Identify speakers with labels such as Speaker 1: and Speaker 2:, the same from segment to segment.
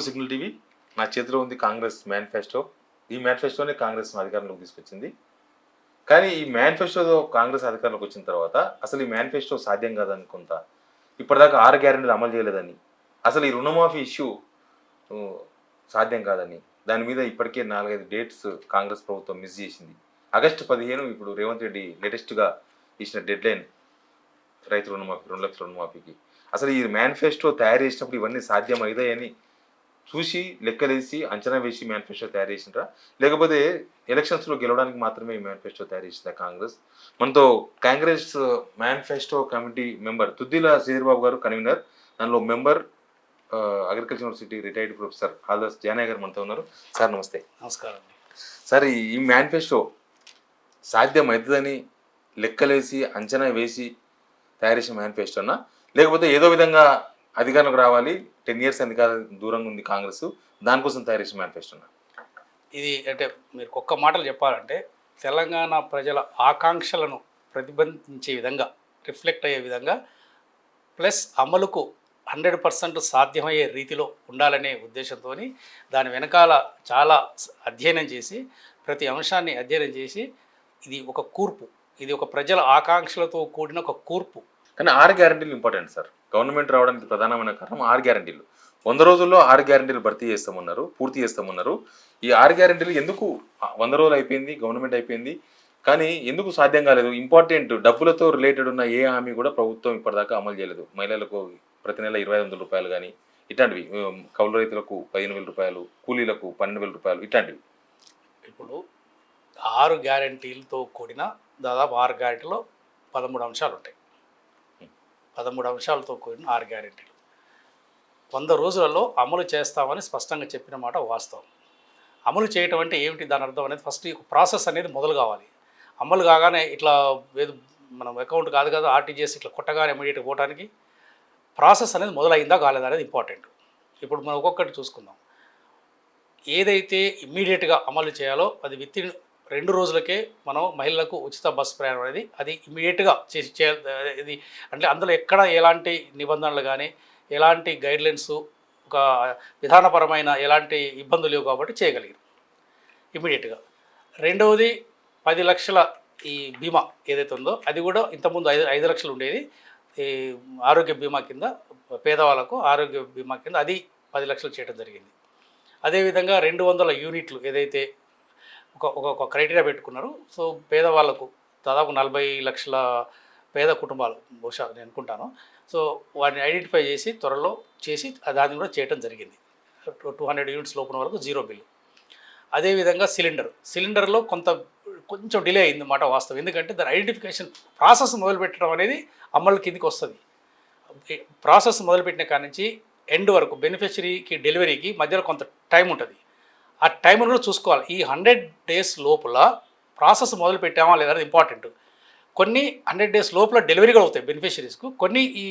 Speaker 1: Welcome to signal TV. నా చేతిలో ఉంది కాంగ్రెస్ మేనిఫెస్టో. ఈ మేనిఫెస్టోనే కాంగ్రెస్ అధికారంలోకి తీసుకొచ్చింది. కానీ ఈ మేనిఫెస్టోతో కాంగ్రెస్ అధికారంలోకి వచ్చిన తర్వాత అసలు ఈ మేనిఫెస్టో సాధ్యం కాదనుకుంటా. ఇప్పటిదాకా 6 గ్యారెంటీలు అమలు చేయలేదని, అసలు ఈ రుణమాఫీ ఇష్యూ సాధ్యం కాదని, దాని మీద ఇప్పటికే 4-5 డేట్స్ కాంగ్రెస్ ప్రభుత్వం మిస్ చేసింది. ఆగస్టు 15 ఇప్పుడు రేవంత్ రెడ్డి లేటెస్ట్గా ఇచ్చిన డెడ్ లైన్ రైతు రుణమాఫీ 2 లక్షల రుణమాఫీకి. అసలు ఈ మేనిఫెస్టో తయారు చేసినప్పుడు ఇవన్నీ సాధ్యం అవుతాయని చూసి లెక్కలేసి అంచనా వేసి మేనిఫెస్టో తయారు చేసిండ్రా, లేకపోతే ఎలక్షన్స్లో గెలవడానికి మాత్రమే ఈ మేనిఫెస్టో తయారు చేసిందా కాంగ్రెస్? మనతో Congress manifesto committee member Duddilla Sridhar Babu గారు కన్వీనర్, దానిలో member agriculture university retired professor Haldas Janaiah గారు మనతో ఉన్నారు. సార్ నమస్తే.
Speaker 2: నమస్కారం.
Speaker 1: సార్, ఈ మేనిఫెస్టో సాధ్యం అవుతుందని లెక్కలేసి అంచనా వేసి తయారు చేసిన మేనిఫెస్టోనా, లేకపోతే ఏదో విధంగా అధికారంలోకి రావాలి 10 years అధికార దూరంగా ఉంది కాంగ్రెస్, దానికోసం తయారు చేసిన మేనిఫెస్టోనా?
Speaker 2: ఇది అంటే మీరు ఒక్క మాటలు చెప్పాలంటే తెలంగాణ ప్రజల ఆకాంక్షలను ప్రతిబింబించే విధంగా, రిఫ్లెక్ట్ అయ్యే విధంగా, ప్లస్ అమలుకు 100% సాధ్యమయ్యే రీతిలో ఉండాలనే ఉద్దేశంతో దాని వెనకాల చాలా అధ్యయనం చేసి, ప్రతి అంశాన్ని అధ్యయనం చేసి, ఇది ఒక కూర్పు, ఇది ఒక ప్రజల ఆకాంక్షలతో కూడిన ఒక కూర్పు.
Speaker 1: కానీ 6 గ్యారెంటీలు ఇంపార్టెంట్ సార్. గవర్నమెంట్ రావడానికి ప్రధానమైన కారణం 6 గ్యారెంటీలు. 100 రోజుల్లో 6 గ్యారెంటీలు భర్తీ చేస్తామన్నారు, పూర్తి చేస్తామన్నారు. ఈ 6 గ్యారెంటీలు ఎందుకు 100 రోజులు అయిపోయింది, గవర్నమెంట్ అయిపోయింది, కానీ ఎందుకు సాధ్యం కాలేదు? ఇంపార్టెంట్ డబ్బులతో రిలేటెడ్ ఉన్న ఏ హామీ కూడా ప్రభుత్వం ఇప్పటిదాకా అమలు చేయలేదు. మహిళలకు ప్రతి నెల 2,500 రూపాయలు కానీ ఇట్లాంటివి, కౌలు రైతులకు 15,000 రూపాయలు, కూలీలకు 12,000 రూపాయలు, ఇట్లాంటివి.
Speaker 2: ఇప్పుడు 6 గ్యారెంటీలతో కూడిన దాదాపు 6 గ్యారెంటీలో 13 అంశాలు ఉంటాయి. 13 అంశాలతో కూడిన 6 గ్యారెంటీలు 100 రోజులలో అమలు చేస్తామని స్పష్టంగా చెప్పిన మాట వాస్తవం. అమలు చేయటం అంటే ఏమిటి, దాని అర్థం అనేది ఫస్ట్ ఈ ప్రాసెస్ అనేది మొదలు కావాలి. అమలు కాగానే ఇట్లా మనం అకౌంట్ కాదు కదా ఆర్టీజీఎస్ ఇట్లా కొట్టగానే ఇమీడియట్గా పోవడానికి ప్రాసెస్ అనేది మొదలైందా కాలేదా అనేది ఇంపార్టెంట్. ఇప్పుడు మనం ఒక్కొక్కటి చూసుకుందాం. ఏదైతే ఇమ్మీడియట్గా అమలు చేయాలో అది వితిన్ 2 రోజులకే మనం మహిళలకు ఉచిత బస్సు ప్రయాణం అనేది అది ఇమీడియట్గా ఇది అంటే అందులో ఎక్కడ ఎలాంటి నిబంధనలు కానీ ఎలాంటి గైడ్లైన్స్ ఒక విధానపరమైన ఎలాంటి ఇబ్బందులు లేవు కాబట్టి చేయగలిగారు ఇమీడియట్గా. రెండవది 10 లక్షల ఈ బీమా ఏదైతే ఉందో అది కూడా ఇంతకుముందు 5 లక్షలు ఉండేది. ఈ ఆరోగ్య బీమా కింద పేదవాళ్ళకు ఆరోగ్య బీమా కింద అది 10 లక్షలు చేయడం జరిగింది. అదేవిధంగా 200 యూనిట్లు ఏదైతే ఒక క్రైటీరియా పెట్టుకున్నారు. సో పేదవాళ్ళకు దాదాపు 40 లక్షల పేద కుటుంబాలు బహుశా నేను అనుకుంటాను. సో వాటిని ఐడెంటిఫై చేసి త్వరలో చేసి దాన్ని కూడా చేయడం జరిగింది. 200 యూనిట్స్ లోపల వరకు 0 బిల్లు. అదేవిధంగా సిలిండర్లో కొంచెం డిలే అయింది మాట వాస్తవం. ఎందుకంటే దాని ఐడెంటిఫికేషన్ ప్రాసెస్ మొదలుపెట్టడం అనేది అమలు కిందికి వస్తుంది. ప్రాసెస్ మొదలుపెట్టిన కాడి నుంచి ఎండ్ వరకు బెనిఫిషరీకి డెలివరీకి మధ్యలో కొంత టైం ఉంటుంది. ఆ టైంను కూడా చూసుకోవాలి. ఈ 100 days లోపల ప్రాసెస్ మొదలు పెట్టామా లేదా అనేది ఇంపార్టెంట్. కొన్ని 100 days లోపల డెలివరీ కూడా అవుతాయి బెనిఫిషరీస్కు. కొన్ని ఈ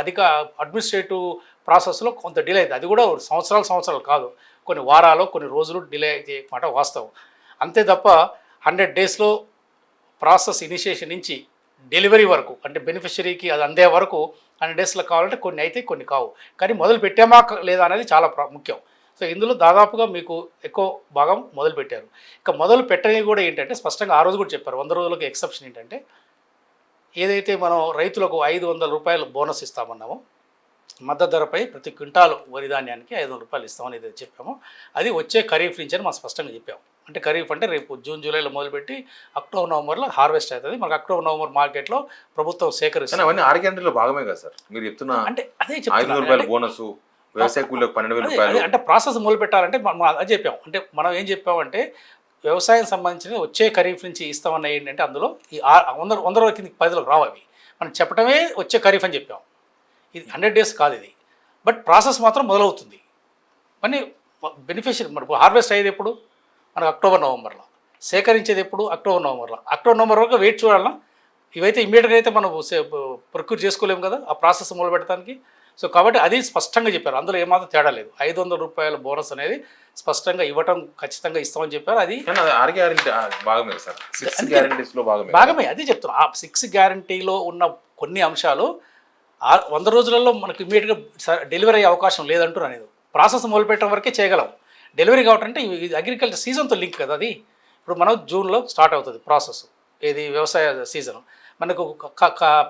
Speaker 2: అధిక అడ్మినిస్ట్రేటివ్ ప్రాసెస్లో కొంత డిలే అవుతుంది. అది కూడా సంవత్సరాలు కాదు, కొన్ని వారాలు కొన్ని రోజులు డిలే అయితే మాట వాస్తవం. అంతే తప్ప 100 daysలో ప్రాసెస్ ఇనిషియేషన్ నుంచి డెలివరీ వరకు అంటే బెనిఫిషరీకి అది అందే వరకు 100 daysలో కావాలంటే కొన్ని అయితే కొన్ని కావు. కానీ మొదలు పెట్టామా లేదా అనేది చాలా ముఖ్యం. సో ఇందులో దాదాపుగా మీకు ఎక్కువ భాగం మొదలుపెట్టారు. ఇక మొదలు పెట్టని కూడా ఏంటంటే స్పష్టంగా ఆ రోజు కూడా చెప్పారు 100 రోజులకు ఎక్సెప్షన్ ఏంటంటే ఏదైతే మనం రైతులకు 500 రూపాయలు బోనస్ ఇస్తామన్నామో, మద్దతు ధరపై ప్రతి క్వింటాలు వరి ధాన్యానికి 500 రూపాయలు ఇస్తామని ఏదైతే చెప్పామో అది వచ్చే ఖరీఫ్ నుంచి అని మనం స్పష్టంగా చెప్పాము. అంటే ఖరీఫ్ అంటే రేపు జూన్ జూలైలో మొదలుపెట్టి అక్టోబర్ నవంబర్లో హార్వెస్ట్ అవుతుంది. మనకు అక్టోబర్ నవంబర్ మార్కెట్లో ప్రభుత్వం సేకరిస్తుంది.
Speaker 1: అవన్నీ 6 గ్యారెంటీలో భాగమే కదా సార్ మీరు చెప్తున్నా?
Speaker 2: అంటే అదే
Speaker 1: 500 రూపాయలు బోనస్, వ్యవసాయ కూలీలకు 12,000 రూపాయలు.
Speaker 2: అంటే ప్రాసెస్ మొదలు పెట్టాలంటే మనం అది చెప్పాము. అంటే మనం ఏం చెప్పామంటే వ్యవసాయం సంబంధించిన వచ్చే ఖరీఫ్ నుంచి ఇస్తామన్న ఏంటంటే అందులో ఈ 100 రోజుల కింద 10 రావు. అవి మనం చెప్పడమే వచ్చే ఖరీఫ్ అని చెప్పాము. ఇది 100 days కాదు ఇది, బట్ ప్రాసెస్ మాత్రం మొదలవుతుంది. మరి బెనిఫిషియరీ మనకు హార్వెస్ట్ అయ్యేది ఎప్పుడు? మనకు అక్టోబర్ నవంబర్లో, సేకరించేది ఎప్పుడు? అక్టోబర్ నవంబర్ వరకు వెయిట్ చూడాలన్నా. ఇవైతే ఇమీడియట్గా అయితే మనం ప్రొక్యూర్ చేసుకోలేము కదా ఆ ప్రాసెస్ మొదలు పెట్టడానికి. సో కాబట్టి అది స్పష్టంగా చెప్పారు. అందులో ఏమాత్రం తేడా లేదు. 500 రూపాయల బోనస్ అనేది స్పష్టంగా ఇవ్వటం ఖచ్చితంగా ఇస్తామని చెప్పారు. అది భాగమే. అదే చెప్తున్నాను. ఆ 6 గ్యారెంటీలో ఉన్న కొన్ని అంశాలు 100 రోజులలో మనకు ఇమీడియట్గా డెలివరీ అయ్యే అవకాశం లేదంటున్నాను. నేను ప్రాసెస్ మొదలుపెట్టడం వరకే చేయగలం. డెలివరీ కావటంటే ఇది అగ్రికల్చర్ సీజన్తో లింక్ కదా అది. ఇప్పుడు మనం జూన్లో స్టార్ట్ అవుతుంది ప్రాసెస్, ఏది వ్యవసాయ సీజన్. మనకు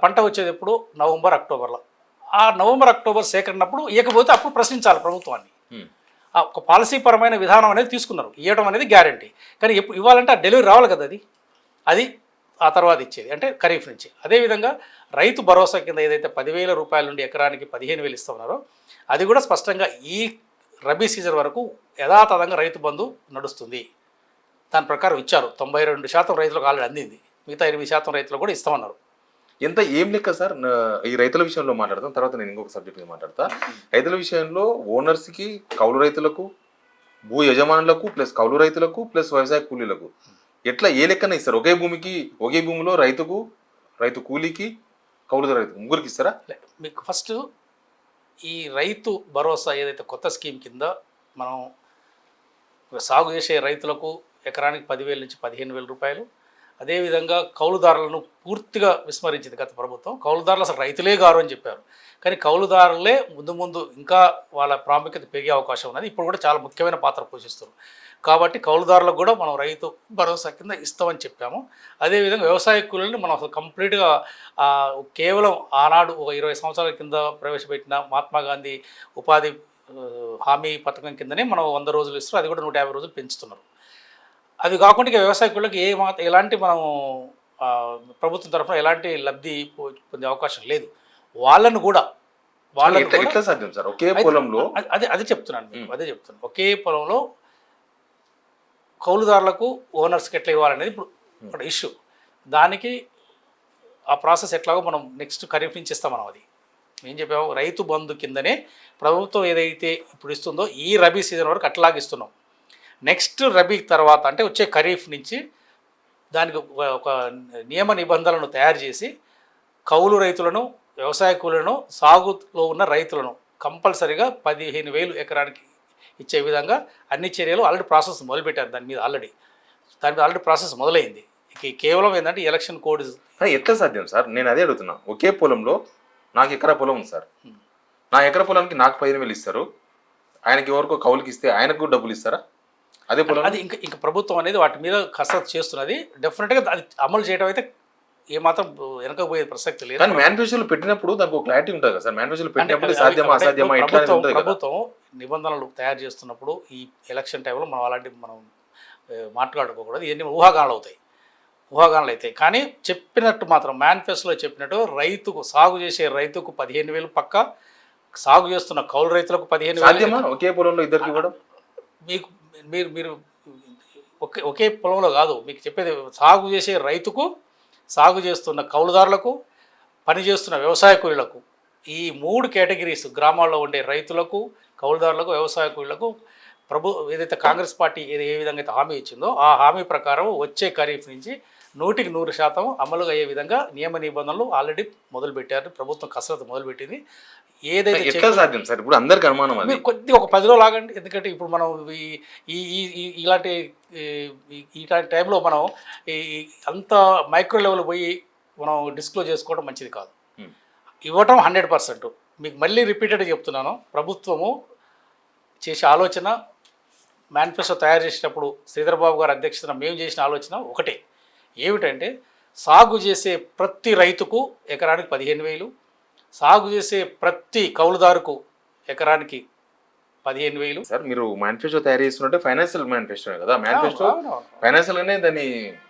Speaker 2: పంట వచ్చేది ఎప్పుడు నవంబర్ అక్టోబర్లో. ఆ నవంబర్ అక్టోబర్ సేకరణప్పుడు ఇవ్వకపోతే అప్పుడు ప్రశ్నించాలి ప్రభుత్వాన్ని. ఒక పాలసీ పరమైన విధానం అనేది తీసుకున్నారు, ఇవ్వడం అనేది గ్యారంటీ. కానీ ఎప్పుడు ఇవ్వాలంటే ఆ డెలివరీ రావాలి కదా అది ఆ తర్వాత ఇచ్చేది అంటే ఖరీఫ్ నుంచి. అదేవిధంగా రైతు భరోసా కింద ఏదైతే 10,000 రూపాయల నుండి ఎకరానికి 15,000 ఇస్తున్నారో అది కూడా స్పష్టంగా ఈ రబీ సీజన్ వరకు యథాతథంగా రైతు బంధు నడుస్తుంది. దాని ప్రకారం ఇచ్చారు. 92% రైతులకు ఆల్రెడీ అందింది. మిగతా 8% రైతులకు కూడా ఇస్తామన్నారు.
Speaker 1: ఎంత ఏం లెక్క సార్? ఈ రైతుల విషయంలో మాట్లాడతాం, తర్వాత నేను ఇంకొక సబ్జెక్ట్ మీద మాట్లాడతా. రైతుల విషయంలో ఓనర్స్కి, కౌలు రైతులకు, భూ యజమానులకు ప్లస్ కౌలు రైతులకు ప్లస్ వ్యవసాయ కూలీలకు ఎట్లా ఏ లెక్కన ఇస్తారు? ఒకే భూమిలో రైతు కూలీకి, కౌలు రైతు ముగ్గురికి ఇస్తారా?
Speaker 2: మీకు ఫస్ట్ ఈ రైతు భరోసా ఏదైతే కొత్త స్కీమ్ కింద మనం సాగు చేసే రైతులకు ఎకరానికి 10,000 నుంచి 15,000 రూపాయలు. అదేవిధంగా కౌలుదారులను పూర్తిగా విస్మరించింది గత ప్రభుత్వం. కౌలుదారులు అసలు రైతులే గారు అని చెప్పారు. కానీ కౌలుదారులే ముందు ఇంకా వాళ్ళ ప్రాముఖ్యత పెరిగే అవకాశం ఉన్నది. ఇప్పుడు కూడా చాలా ముఖ్యమైన పాత్ర పోషిస్తారు. కాబట్టి కౌలుదారులకు కూడా మనం రైతు భరోసా కింద ఇస్తామని చెప్పాము. అదేవిధంగా వ్యవసాయ కూలీలను మనం అసలు కంప్లీట్గా కేవలం ఆనాడు ఒక 20 సంవత్సరాల కింద ప్రవేశపెట్టిన మహాత్మా గాంధీ ఉపాధి హామీ పథకం కిందనే మనం 100 రోజులు ఇస్తారు. అది కూడా 150 రోజులు పెంచుతున్నారు. అది కాకుండా ఇక వ్యవసాయ కూలీలకు ఎలాంటి మనం ప్రభుత్వం తరఫున ఎలాంటి లబ్ధి పొందే అవకాశం లేదు. వాళ్ళను కూడా
Speaker 1: ఎట్లా సాధ్యం సార్? ఒకే పొలంలో
Speaker 2: అదే చెప్తున్నాను మీకు, అదే చెప్తున్నాను. ఒకే పొలంలో కౌలుదారులకు, ఓనర్స్కి ఎట్లా ఇవ్వాలనేది ఇప్పుడు ఇష్యూ. దానికి ఆ ప్రాసెస్ ఎట్లాగో మనం నెక్స్ట్ ఖరీఫ్ నుంచి ఇస్తాం. మనం అది ఏం చెప్పాము, రైతు బంధు కిందనే ప్రభుత్వం ఏదైతే ఇప్పుడు ఇస్తుందో ఈ రబీ సీజన్ వరకు అట్లాగే ఇస్తున్నాం. నెక్స్ట్ రబీ తర్వాత అంటే వచ్చే ఖరీఫ్ నుంచి దానికి ఒక నియమ నిబంధనలను తయారు చేసి కౌలు రైతులను, వ్యవసాయ కూలీలను, సాగులో ఉన్న రైతులను కంపల్సరీగా 15,000 ఎకరానికి ఇచ్చే విధంగా అన్ని చర్యలు ఆల్రెడీ ప్రాసెస్ మొదలుపెట్టారు. దాని మీద ఆల్రెడీ ప్రాసెస్ మొదలైంది. కేవలం ఏంటంటే ఎలక్షన్ కోడ్.
Speaker 1: ఎట్లా సాధ్యం సార్? నేను అదే అడుగుతున్నా. ఒకే పొలంలో నాకు ఎకరా పొలం ఉంది సార్, నా ఎకరా పొలానికి నాకు 15,000 ఇస్తారు, ఆయనకి ఎవరికో కౌలుకి ఇస్తే ఆయనకు డబ్బులు ఇస్తారా? అదే పొలం
Speaker 2: అది ఇంకా ప్రభుత్వం అనేది వాటి మీద కసరత్తు చేస్తున్నది. డెఫినెట్గా అది అమలు చేయడం అయితే ఏమాత్రం వెనకపోయే ప్రసక్తి లేదు.
Speaker 1: కానీ మేనిఫెస్టోలో పెట్టినప్పుడు దానికి ఒక క్లారిటీ ఉంటుంది కదా సార్. మేనిఫెస్టోలో పెట్టినప్పుడు సాధ్యమా అసాధ్యమా ఎట్లా ఉంటుంది కదా.
Speaker 2: ప్రభుత్వం నిబంధనలు తయారు చేస్తున్నప్పుడు ఈ ఎలక్షన్ టైంలో మనం అలాంటివి మనం మాట్లాడుకోకూడదు. ఇవన్నీ ఊహాగానాలు అవుతాయి. కానీ చెప్పినట్టు మాత్రం మేనిఫెస్టోలో చెప్పినట్టు రైతుకు, సాగు చేసే రైతుకు 15,000 పక్క, సాగు చేస్తున్న కౌలు రైతులకు 15,000.
Speaker 1: ఒకే పొలంలో ఇద్దరికి ఇవ్వడం
Speaker 2: మీకు మీరు ఒకే పొలంలో కాదు మీకు చెప్పేది. సాగు చేసే రైతుకు, సాగు చేస్తున్న కౌలుదారులకు, పనిచేస్తున్న వ్యవసాయ కూలీలకు, ఈ 3 కేటగిరీస్ గ్రామాల్లో ఉండే రైతులకు, కౌలుదారులకు, వ్యవసాయ కూలీలకు ఏదైతే కాంగ్రెస్ పార్టీ ఏ విధంగా అయితే హామీ ఇచ్చిందో ఆ హామీ ప్రకారం వచ్చే ఖరీఫ్ నుంచి 100% అమలు అయ్యే విధంగా నియమ నిబంధనలు ఆల్రెడీ మొదలుపెట్టారు. ప్రభుత్వం కసరత్తు మొదలుపెట్టింది. ఏదైతే
Speaker 1: సాధ్యం సార్? ఇప్పుడు అందరికి అనుమానం అది.
Speaker 2: కొద్దిగా ఒక 10 రోజులు ఆగండి. ఎందుకంటే ఇప్పుడు మనం ఇలాంటి టైంలో మనం అంత మైక్రో లెవెల్ పోయి మనం డిస్క్లోజ్ చేసుకోవడం మంచిది కాదు. ఇవ్వటం 100%. మీకు మళ్ళీ రిపీటెడ్గా చెప్తున్నాను, ప్రభుత్వము చేసే ఆలోచన మేనిఫెస్టో తయారు చేసేటప్పుడు శ్రీధర్ బాబు గారి అధ్యక్షతన మేము చేసిన ఆలోచన ఒకటే. ఏమిటంటే సాగు చేసే ప్రతి రైతుకు ఎకరానికి 15,000, సాగు చేసే ప్రతి కౌలుదారుకు ఎకరానికి 15,000.
Speaker 1: సార్ మీరు మేనిఫెస్టో తయారు చేస్తున్నట్టే ఫైనాన్షియల్ మేనిఫెస్టో కదా. మేనిఫెస్టో ఫైనాన్షియల్గానే దాన్ని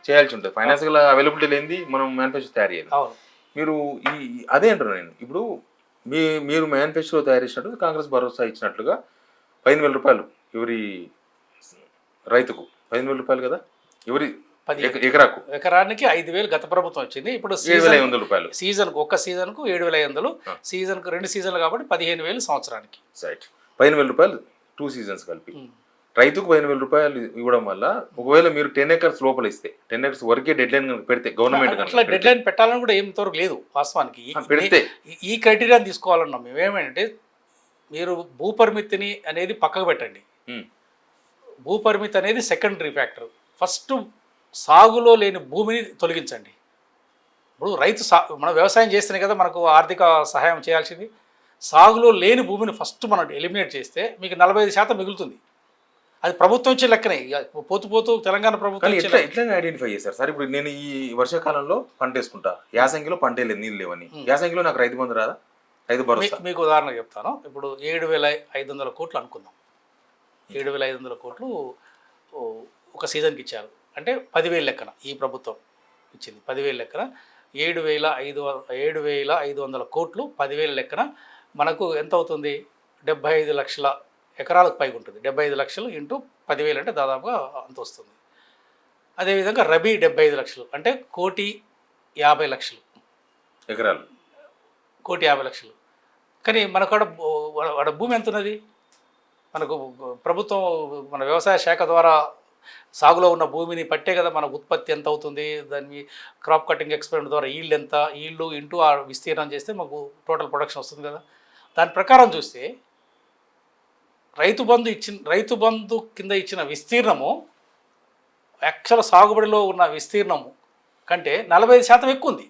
Speaker 1: చేయాల్సి ఉంటుంది. ఫైనాన్షియల్ అవైలబిలిటీ లేనిది మనం మేనిఫెస్టో తయారు చేయాలి. మీరు అదే అంటున్నాను నేను. ఇప్పుడు మీరు మేనిఫెస్టో తయారు చేసినట్టు కాంగ్రెస్ భరోసా ఇచ్చినట్లుగా 15,000 రూపాయలు ఎవరి రైతుకు 15,000 రూపాయలు కదా, ఎవరి
Speaker 2: ఎకరానికి 5,000 గత ప్రభుత్వం వచ్చింది. ఇప్పుడు
Speaker 1: 7,500 రూపాయలు
Speaker 2: సీజన్కు, ఒక్క సీజన్కు 7,500, సీజన్కు 2 సీజన్లు కాబట్టి 15,000 సంవత్సరానికి.
Speaker 1: రైట్. 15,000 రూపాయలు 2 సీజన్స్ కలిపి రైతుకు 15,000 రూపాయలు ఇవ్వడం వల్ల ఒకవేళ మీరు 10 acres లోపల ఇస్తే 10 acres వరకే డెడ్ లైన్ పెడితే గవర్నమెంట్
Speaker 2: అట్లా డెడ్ లైన్ పెట్టాలని కూడా ఏం ఇంతవరకు లేదు వాస్తవానికి. పెడితే ఈ క్రైటీరియాని తీసుకోవాలన్నాం మేము. ఏమంటే మీరు భూపరిమితిని అనేది పక్కకు పెట్టండి. భూపరిమితి అనేది సెకండరీ ఫ్యాక్టర్. ఫస్ట్ సాగులో లేని భూమిని తొలగించండి. ఇప్పుడు రైతు మనం వ్యవసాయం చేస్తేనే కదా మనకు ఆర్థిక సహాయం చేయాల్సింది. సాగులో లేని భూమిని ఫస్ట్ మనం ఎలిమినేట్ చేస్తే మీకు 45% మిగులుతుంది. అది ప్రభుత్వం ఇచ్చే లెక్కనే. ఇక పోతూ పోతూ తెలంగాణ ప్రభుత్వం
Speaker 1: కానీ
Speaker 2: ఇచ్చే
Speaker 1: ఎట్లా ఎట్లా ఐడెంటిఫై చేశారు సార్? ఇప్పుడు నేను ఈ వర్షాకాలంలో పంట వేసుకుంటా, యాసంగిలో పంట లేదు, నీళ్ళు లేవని, యాసంగిలో నాకు రైతు బంధు రాదా, రైతు భరోసా?
Speaker 2: మీకు ఉదాహరణ చెప్తాను. ఇప్పుడు 7,500 కోట్లు అనుకుందాం. 7,500 కోట్లు ఒక సీజన్కి ఇచ్చారు అంటే 10,000 లెక్కన ఈ ప్రభుత్వం ఇచ్చింది. 10,000 లెక్కన 7,500 కోట్లు 10,000 లెక్కన మనకు ఎంత అవుతుంది? 75 లక్షల ఎకరాలకు పైగా ఉంటుంది. 75 లక్షలు ఇంటూ 10,000 అంటే దాదాపుగా అంత వస్తుంది. అదేవిధంగా రబీ 75 లక్షలు అంటే 1,50,00,000
Speaker 1: ఎకరాలు,
Speaker 2: 1,50,00,000. కానీ మనకు ఆడ భూమి ఎంత ఉన్నది? మనకు ప్రభుత్వం మన వ్యవసాయ శాఖ ద్వారా సాగులో ఉన్న భూమిని పట్టే కదా మన ఉత్పత్తి ఎంత అవుతుంది, దాన్ని క్రాప్ కటింగ్ ఎక్స్పెరిమెంట్ ద్వారా ఈల్డ్ ఎంత, ఈల్డ్ ఇంటూ ఆ విస్తీర్ణం చేస్తే మాకు టోటల్ ప్రొడక్షన్ వస్తుంది కదా. దాని ప్రకారం చూస్తే రైతు బంధు కింద ఇచ్చిన విస్తీర్ణము యాక్చువల్ సాగుబడిలో ఉన్న విస్తీర్ణము కంటే 45% ఎక్కువ ఉంది.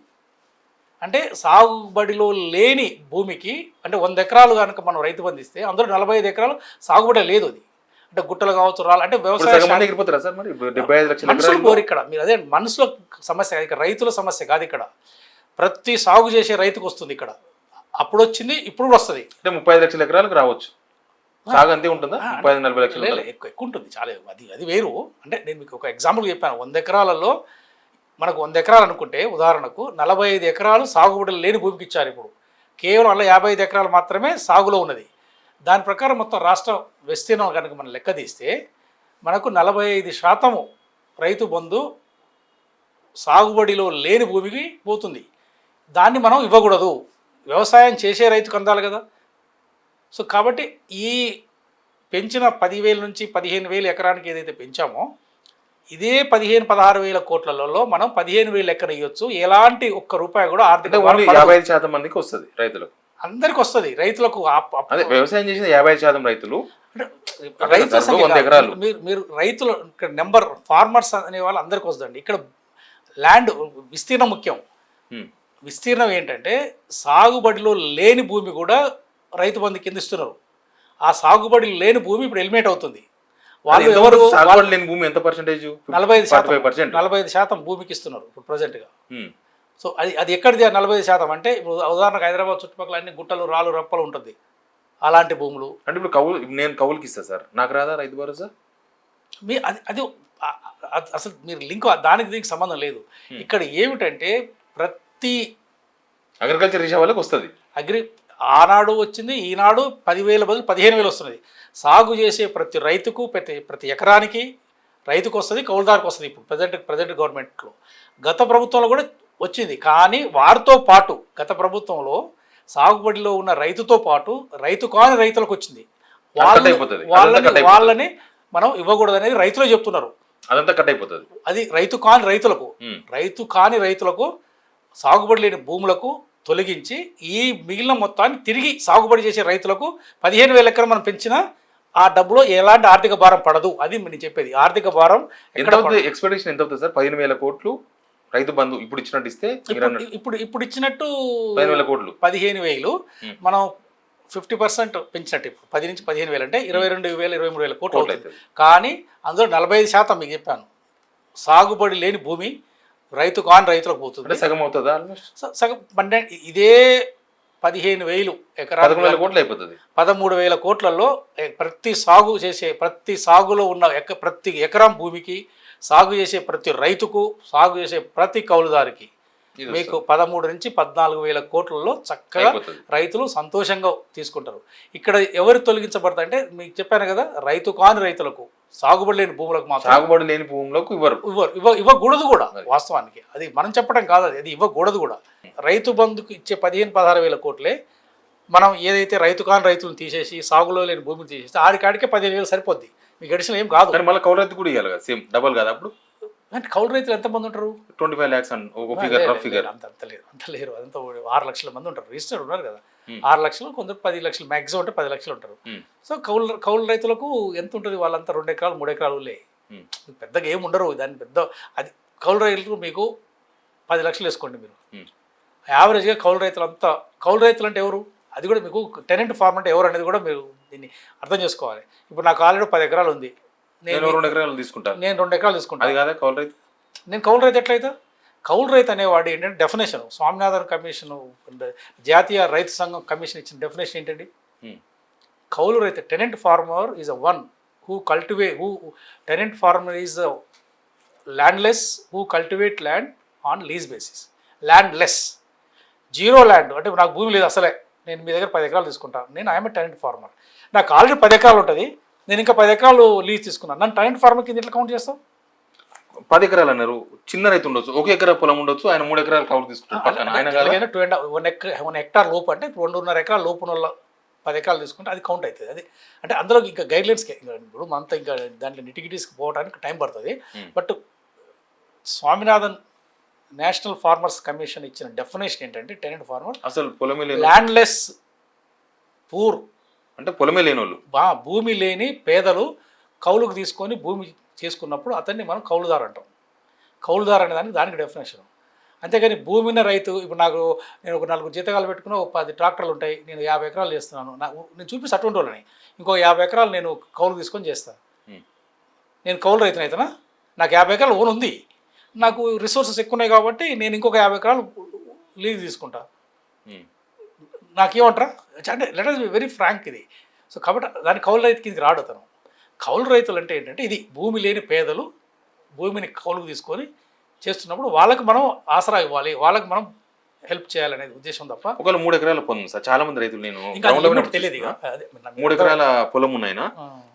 Speaker 2: అంటే సాగుబడిలో లేని భూమికి అంటే 100 ఎకరాలు కనుక మనం రైతు బంధు ఇస్తే అందులో 45 ఎకరాలు సాగుబడి లేదు. అది అంటే గుట్టలు కావచ్చు, రాళ్ళు అంటే వ్యవసాయ మనుషులు పోరు ఇక్కడ. మీరు అదే మనుషుల సమస్య కాదు ఇక్కడ, రైతుల సమస్య కాదు ఇక్కడ. ప్రతి సాగు చేసే రైతుకు వస్తుంది ఇక్కడ. అప్పుడు వచ్చింది, ఇప్పుడు కూడా వస్తుంది.
Speaker 1: అంటే 35 లక్షల ఎకరాలకు రావచ్చు. సాగు అంతే ఉంటుందా? 35-40 లక్షలు
Speaker 2: ఎక్కువ ఉంటుంది చాలా. అది వేరు. అంటే నేను మీకు ఒక ఎగ్జాంపుల్ చెప్పాను. 100 ఎకరాలలో మనకు 100 ఎకరాలు అనుకుంటే ఉదాహరణకు 45 ఎకరాలు సాగుబడులు లేని భూమికి ఇచ్చారు. ఇప్పుడు కేవలం అలా 55 ఎకరాలు మాత్రమే సాగులో ఉన్నది. దాని ప్రకారం మొత్తం రాష్ట్ర విస్తీర్ణం కనుక మనం లెక్క తీస్తే మనకు 45% రైతు బంధు సాగుబడిలో లేని భూమికి పోతుంది. దాన్ని మనం ఇవ్వకూడదు. వ్యవసాయం చేసే రైతుకు అందాలి కదా. సో కాబట్టి ఈ పెంచిన 10,000 నుంచి 15,000 ఎకరానికి ఏదైతే పెంచామో ఇదే 15-16,000 కోట్లలో మనం 15,000 ఎకరం ఇవ్వచ్చు. ఎలాంటి ఒక్క రూపాయి కూడా ఆర్థిక
Speaker 1: 55% మందికి వస్తుంది, రైతులకు
Speaker 2: అందరికి వస్తుంది. రైతులకు
Speaker 1: వ్యవసాయం చేసిన 55% రైతులు
Speaker 2: మీరు రైతులు ఇక్కడ నెంబర్ ఫార్మర్స్ అనే వాళ్ళు అందరికి వస్తుందండి. ఇక్కడ ల్యాండ్ విస్తీర్ణం ముఖ్యం. విస్తీర్ణం ఏంటంటే సాగుబడిలో లేని భూమి కూడా రైతు బంధు కింద ఇస్తున్నారు. ఆ సాగుబడి లేని భూమి ఇప్పుడు ఎలిమినేట్ అవుతుంది. వాళ్ళు ఎవరు 45% భూమికి ఇస్తున్నారు ఇప్పుడు ప్రజెంట్గా. సో అది ఎక్కడిది 45%? అంటే ఇప్పుడు ఉదాహరణకు హైదరాబాద్ చుట్టుపక్కల అన్ని గుట్టలు, రాళ్ళు, రప్పలు ఉంటుంది. అలాంటి భూములు
Speaker 1: అంటే ఇప్పుడు నేను కౌలుకి ఇస్తాను సార్, నాకు రాదా రైతు భరోసా?
Speaker 2: అది అసలు మీరు లింక్ దానికి దీనికి సంబంధం లేదు. ఇక్కడ ఏమిటంటే ప్రతి
Speaker 1: అగ్రికల్చర్ చేసే వాళ్ళకి వస్తుంది.
Speaker 2: ఆనాడు వచ్చింది, ఈనాడు 10,000 బదులు 15,000 వస్తున్నది. సాగు చేసే ప్రతి రైతుకు ప్రతి ఎకరానికి రైతుకు వస్తుంది, కౌలుదారుకు వస్తుంది. ఇప్పుడు ప్రజెంట్ గవర్నమెంట్లో గత ప్రభుత్వంలో కూడా వచ్చింది. కానీ వారితో పాటు గత ప్రభుత్వంలో సాగుబడిలో ఉన్న రైతుతో పాటు రైతు కాని రైతులకు వచ్చింది. వాళ్ళని మనం ఇవ్వకూడదు అనేది రైతులే చెప్తున్నారు.
Speaker 1: అదంతా కట్ అయిపోతుంది.
Speaker 2: అది రైతు కాని రైతులకు సాగుబడి లేని భూములకు తొలగించి ఈ మిగిలిన మొత్తాన్ని తిరిగి సాగుబడి చేసే రైతులకు 15,000 ఎకరం మనం పెంచినా ఆ డబ్బులో ఎలాంటి ఆర్థిక భారం పడదు. అది నేను చెప్పేది. ఆర్థిక భారం
Speaker 1: ఎక్స్పెక్టేషన్ ఎంత అవుతుంది సార్? 15,000 కోట్లు రైతు బంధు ఇప్పుడు ఇచ్చినట్టు ఇస్తే
Speaker 2: ఇప్పుడు ఇచ్చినట్టు
Speaker 1: 15,000 కోట్లు
Speaker 2: 15,000 మనం 50% పెంచినట్టు. ఇప్పుడు 10 నుంచి 15,000 అంటే 22,000-23,000 కోట్లు అవుతుంది. కానీ అందులో 45% మీకు చెప్పాను సాగుబడి లేని భూమి రైతు కాని రైతులకు పోతుంది.
Speaker 1: సగం అవుతుందా?
Speaker 2: సగం ఇదే 15,000 ఎకరాలు
Speaker 1: 11,000 కోట్లు అయిపోతుంది.
Speaker 2: 13,000 కోట్లలో ప్రతి సాగులో ఉన్న ప్రతి ఎకరం భూమికి సాగు చేసే ప్రతి రైతుకు సాగు చేసే ప్రతి కౌలుదారికి మీకు 13 నుంచి 14,000 కోట్లలో చక్కగా రైతులు సంతోషంగా తీసుకుంటారు. ఇక్కడ ఎవరు తొలగించబడతాయి అంటే మీకు చెప్పాను కదా, రైతు కాని రైతులకు సాగుబడి లేని భూములకు మాత్రం
Speaker 1: సాగుబడి లేని భూములకు
Speaker 2: ఇవ్వకూడదు కూడా. వాస్తవానికి అది మనం చెప్పడం కాదు, అది ఇవ్వకూడదు కూడా. రైతు బంధుకు ఇచ్చే 15-16,000 కోట్లే మనం ఏదైతే రైతు కాని రైతులను తీసేసి సాగులో లేని భూమిని తీసేసి ఆడికాడికే 15,000 సరిపోద్ది. మీకు అడిషనల్ ఏం కాదు.
Speaker 1: మళ్ళీ కౌలు రైతు కూడా ఇవ్వాలి కదా, సేమ్ డబల్ కాదు. అప్పుడు
Speaker 2: అంటే కౌలు రైతులు ఎంతమంది ఉంటారు?
Speaker 1: 25 lakhs
Speaker 2: అంత లేరు. అదంతా 6 లక్షల మంది ఉంటారు. రిజిస్టర్డ్ ఉన్నారు కదా. 6 లక్షలు, కొందరు 10 లక్షలు, మ్యాక్సిమం అంటే 10 లక్షలు ఉంటారు. సో కౌలు రైతులకు ఎంత ఉంటుంది? వాళ్ళంతా 2 ఎకరాలు 3 ఎకరాలు పెద్దగా ఏమి ఉండరు. దాన్ని పెద్ద అది కౌలు రైతులు మీకు 10 లక్షలు వేసుకోండి మీరు. యావరేజ్గా కౌలు రైతులు అంటే ఎవరు? అది కూడా మీకు టెనెంట్ ఫార్మర్ అంటే ఎవరు అనేది కూడా మీరు దీన్ని అర్థం చేసుకోవాలి. ఇప్పుడు నాకు ఆల్రెడీ 10 ఎకరాలు ఉంది,
Speaker 1: నేను 2 ఎకరాలు తీసుకుంటాను,
Speaker 2: నేను 2 ఎకరాలు తీసుకుంటాను.
Speaker 1: అది కాదా కౌలు రైతు?
Speaker 2: నేను కౌలు రైతు ఎట్లయితే? కౌలు రైతు అనేవాడు ఏంటంటే డెఫినేషన్, స్వామినాథన్ కమిషన్, జాతీయ రైతు సంఘం కమిషన్ ఇచ్చిన డెఫినేషన్ ఏంటండి? కౌలు రైతు, tenant farmer is a one who tenant farmer is landless who cultivate land on lease basis. Landless, zero land అంటే నాకు భూమి లేదు అసలే, నేను మీ దగ్గర 10 ఎకరాలు తీసుకుంటాను, నేను ఐఎమ్ టెనెంట్ ఫార్మర్. నాకు ఆల్రెడీ 10 ఎకరాలు ఉంటుంది, నేను ఇంకా 10 ఎకరాలు లీజ్ తీసుకున్నాను, నన్ను టెనెంట్ ఫార్మర్ కింద ఎట్లా కౌంట్ చేస్తాం?
Speaker 1: 10 ఎకరాలు అన్నారు, చిన్న రైతు ఉండొచ్చు, 1 ఎకరా పొలం ఉండొచ్చు, ఆయన 3 ఎకరాలు కౌలు తీసుకుంటారు పక్కన, ఆయన కాదా?
Speaker 2: 1 హెక్టార్ లోపు అంటే 2.5 ఎకరాల లోపు ఉన్న 10 ఎకరాలు తీసుకుంటే అది కౌంట్ అవుతుంది. అది అంటే అందులో ఇంకా గైడ్లైన్స్కి ఇప్పుడు అంతా ఇంకా దాంట్లో నిటిగిటీస్కి పోవడానికి టైం పడుతుంది. But Swaminathan national farmers commission ఇచ్చిన డెఫినేషన్ ఏంటంటే టెనెంట్ ఫార్మర్
Speaker 1: అసలు పొలమే లేని,
Speaker 2: ల్యాండ్లెస్ పూర్
Speaker 1: అంటే పొలమే లేని వాళ్ళు,
Speaker 2: భూమి లేని పేదలు కౌలుకు తీసుకొని భూమి చేసుకున్నప్పుడు అతన్ని మనం కౌలుదారు అంటాం. కౌలుదారు అనే దానికి డెఫినేషన్. అంతేగాని భూమి ఉన్న రైతు, ఇప్పుడు నేను ఒక 4 జీతకాలు పెట్టుకున్న ఒక 10 ట్రాక్టర్లు ఉంటాయి, నేను 50 ఎకరాలు చేస్తున్నాను, నేను చూపిస్తే అటువంటి వాళ్ళని ఇంకో 50 ఎకరాలు నేను కౌలు తీసుకొని చేస్తాను. నేను కౌలు రైతుని అయితేనా? నాకు 50 ఎకరాలు ఓన్ ఉంది, నాకు రిసోర్సెస్ ఎక్కువ ఉన్నాయి కాబట్టి నేను ఇంకొక 50 ఎకరాలు లీజ్ తీసుకుంటా. నాకేమంటారా అంటే let us be very frank ఇది. సో కాబట్టి దాని కౌలు రైతు కిందకి రాడు అతను. కౌలు రైతులు అంటే ఏంటంటే ఇది భూమి లేని పేదలు భూమిని కౌలుకు తీసుకొని చేస్తున్నప్పుడు వాళ్ళకి మనం ఆసరా ఇవ్వాలి, వాళ్ళకి మనం హెల్ప్ చేయాలనేది ఉద్దేశం తప్ప.
Speaker 1: ఒకవేళ 3 ఎకరాల పొలం సార్, చాలా మంది రైతులు నేను
Speaker 2: ఇంకా తెలియదు,
Speaker 1: 3 ఎకరాల పొలం ఉన్నాయినా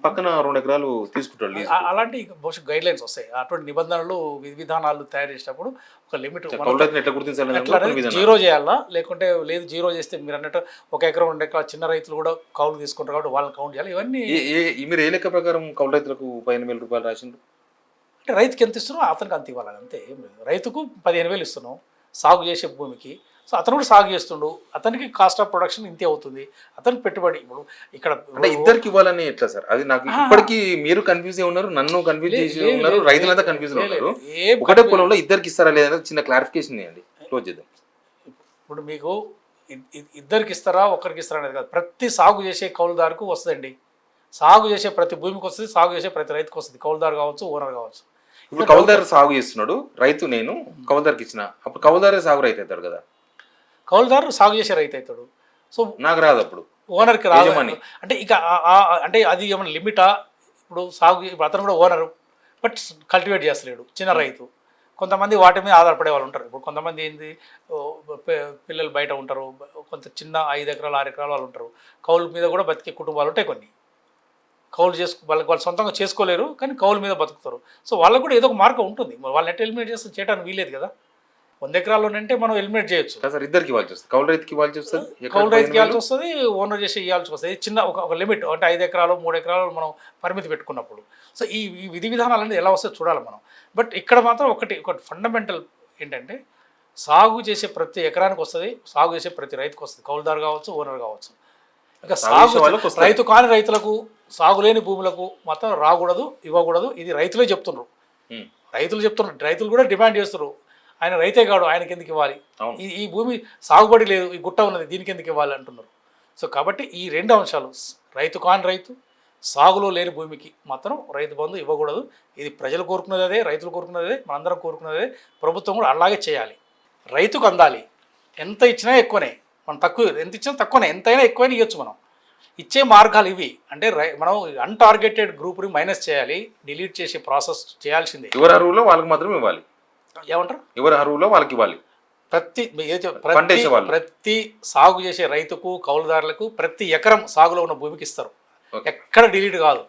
Speaker 1: పక్కన 2 ఎకరాలు తీసుకుంటాడు లీజ్.
Speaker 2: అలాంటి భవిష్యత్ గైడ్ లైన్స్ వస్తాయి, అటువంటి నిబంధనలు విధానాలు తయారు చేసేటప్పుడు ఒక లిమిట్.
Speaker 1: ఎట్లా గుర్తించాలి?
Speaker 2: జీరో చేయాలా, లేకుంటే లేదు జీరో చేస్తే మీరు అన్నట్టు 1 ఎకరం 2 ఎకరాలు చిన్న రైతులు కూడా కౌలు తీసుకుంటారు కాబట్టి వాళ్ళని కౌంట్ చేయాలి. ఇవన్నీ
Speaker 1: మీరు ఏ లెక్క ప్రకారం కౌలు రైతులకు 15,000 రూపాయలు రాసిండ్రు
Speaker 2: అంటే రైతుకి ఎంత ఇస్తున్నాం అతనికి అంత ఇవ్వాలి, అంతే. ఏం లేదు, రైతుకు 15,000 ఇస్తున్నాం సాగు చేసే భూమికి. సో అతను కూడా సాగు చేస్తుండు, అతనికి కాస్ట్ ఆఫ్ ప్రొడక్షన్ ఇంతే అవుతుంది, అతనికి పెట్టుబడి. ఇప్పుడు ఇక్కడ
Speaker 1: అంటే ఇద్దరికి ఇవ్వాలని ఎట్లా సార్? అది నాకు ఇప్పటికీ మీరు కన్ఫ్యూజ్ అయి ఉన్నారు, నన్ను కన్ఫ్యూజ్ చేసి ఉన్నారు, రైతులంతా కన్ఫ్యూజ్ ఉన్నారు. ఒకటే పొలంలో ఇద్దరికి ఇస్తారా లేదా చిన్న క్లారిఫికేషన్ ఇవ్వండి, క్లోజ్ చేద్దాం.
Speaker 2: ఇప్పుడు మీకు ఇద్దరికి ఇస్తారా ఒకరికి ఇస్తారా అనేది కాదు, ప్రతి సాగు చేసే కౌలుదారుకు వస్తుందండి. సాగు చేసే ప్రతి భూమికి వస్తుంది, సాగు చేసే ప్రతి రైతుకు వస్తుంది, కౌలుదారు కావచ్చు ఓనర్ కావచ్చు.
Speaker 1: ఇప్పుడు కౌలుదారు సాగు చేస్తున్నాడు, రైతు నేను కౌలుదారుకి ఇచ్చిన, అప్పుడు కౌలుదారే సాగు రైతు అవుతాడు కదా?
Speaker 2: కౌలుదారు సాగు చేసే రైతు అవుతాడు. సో
Speaker 1: నాకు రాదు, అప్పుడు
Speaker 2: ఓనర్కి రాదు అంటే ఇక అంటే అది ఏమైనా లిమిటా? ఇప్పుడు ఇప్పుడు అతను కూడా ఓనరు బట్ కల్టివేట్ చేస్తలేడు, చిన్న రైతు. కొంతమంది వాటి మీద ఆధారపడే వాళ్ళు ఉంటారు. ఇప్పుడు కొంతమంది ఏంది పిల్లలు బయట ఉంటారు, కొంత చిన్న 5 ఎకరాలు 6 ఎకరాలు వాళ్ళు ఉంటారు, కౌలు మీద కూడా బతికే కుటుంబాలు ఉంటాయి. కొన్ని కౌలు వాళ్ళు సొంతంగా చేసుకోలేరు కానీ కౌలు మీద బతుకుతారు. సో వాళ్ళకు కూడా ఏదో ఒక మార్గం ఉంటుంది, వాళ్ళని ఎట్లా ఎలిమినేట్ చేస్తే చేయడానికి వీలేదు కదా. 100 ఎకరాల్లోనంటే మనం ఎలిమినేట్ చేయొచ్చు.
Speaker 1: సార్ ఇద్దరికి ఇవ్వాల్సి వస్తుంది, కౌలు రైతుకి ఇవ్వాల్సి వస్తుంది,
Speaker 2: కౌలు రైతుకి ఇవ్వాల్సి వస్తుంది, ఓనర్ చేసి ఇవ్వాల్సి వస్తుంది. చిన్న ఒక లిమిట్ అంటే 5 ఎకరాలు 3 ఎకరాలు మనం పరిమితి పెట్టుకున్నప్పుడు. సో ఈ విధి విధానాలు అనేది ఎలా వస్తే చూడాలి మనం. బట్ ఇక్కడ మాత్రం ఒకటి ఫండమెంటల్ ఏంటంటే సాగు చేసే ప్రతి ఎకరానికి వస్తుంది, సాగు చేసే ప్రతి రైతుకు వస్తుంది, కౌలుదారు కావచ్చు ఓనర్ కావచ్చు. ఇంకా రైతు కాని రైతులకు, సాగులేని భూములకు మాత్రం రాకూడదు, ఇవ్వకూడదు. ఇది రైతులే చెప్తున్నారు, రైతులు కూడా డిమాండ్ చేస్తున్నారు. ఆయన రైతే కాడు, ఆయనకి ఎందుకు ఇవ్వాలి, ఈ భూమి సాగుబడి లేదు, ఈ గుట్ట ఉన్నది, దీనికి ఎందుకు ఇవ్వాలి అంటున్నారు. సో కాబట్టి ఈ 2 అంశాలు, రైతు కాని రైతు, సాగులో లేని భూమికి మాత్రం రైతు బంధు ఇవ్వకూడదు. ఇది ప్రజలు కోరుకున్నది అదే, రైతులు కోరుకున్నది అదే, మనందరం కోరుకున్నదే. ప్రభుత్వం కూడా అలాగే చేయాలి. రైతుకు అందాలి, ఎంత ఇచ్చినా ఎక్కువనే, మనం ఎంత ఇచ్చినా తక్కువనే, ఎంతైనా ఎక్కువైనా ఇవ్వచ్చు. మనం ఇచ్చే మార్గాలు ఇవి. అంటే మనం అన్టార్గెటెడ్ గ్రూప్ని మైనస్ చేయాలి, డిలీట్ చేసే ప్రాసెస్ చేయాల్సిందే.
Speaker 1: ఎవరి అరువులో వాళ్ళకి మాత్రం ఇవ్వాలి,
Speaker 2: ఏమంటారు,
Speaker 1: ఎవరి అరువులో వాళ్ళకి ఇవ్వాలి.
Speaker 2: ప్రతి సాగు చేసే రైతుకు, కౌలుదారులకు ప్రతి ఎకరం సాగులో ఉన్న భూమికి ఇస్తారు, ఎక్కడ డిలీట్ కాదు.